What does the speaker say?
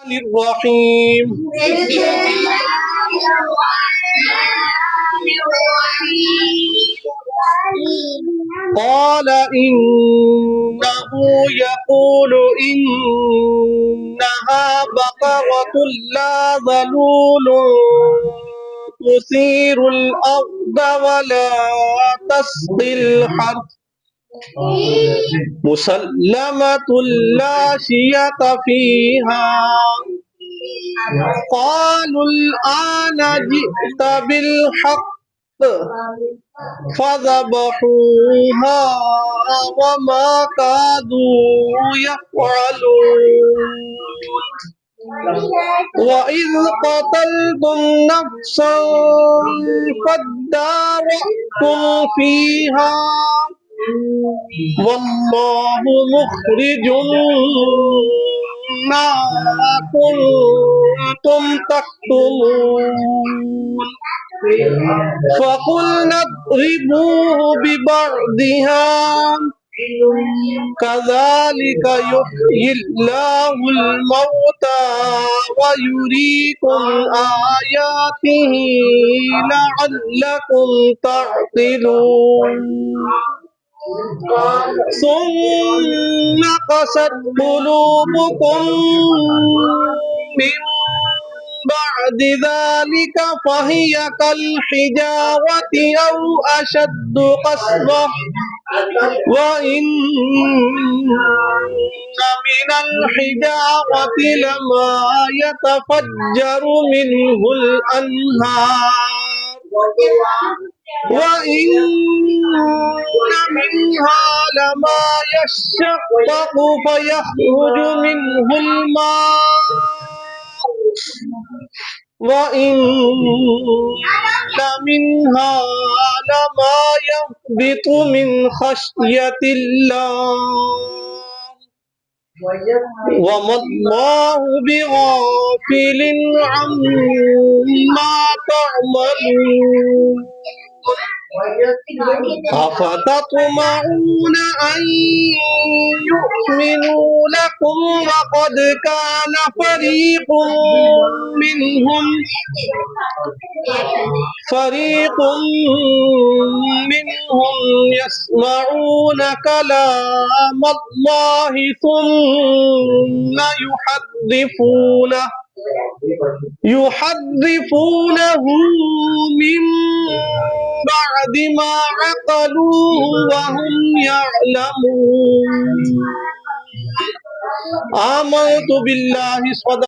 الرحيم قال إنه يقول إنها بقرة لا ذلول تثير الأرض ولا تسقي الحرث مسلمة لا شية فيها قالوا الآن جئت بالحق فذبحوها وما كادوا يفعلون وإذ قتلتم نفسا فادارأتم فيها والله مخرج ما كنتم تكتمون فقلنا اضربوه ببعضها كذلك يحيي الله الموتى ويريكم آياته لعلكم تعقلون ثم قست قلوبكم من بعد ذلك فهي كالحجارة أو أشد قسوة وإن من الحجارة لما يتفجر منه الأنهار وإن منها لما يشقق فيخرج منه الماء وإن منها لما يهبط من خشية الله وما الله بغافل عما تعملون أفتطمعون أن يؤمنوا لكم وقد كان فريق منهم يسمعون كلام الله ثم يحرفونه من بعد ما عقلوه وهم يعلمون آمنت بالله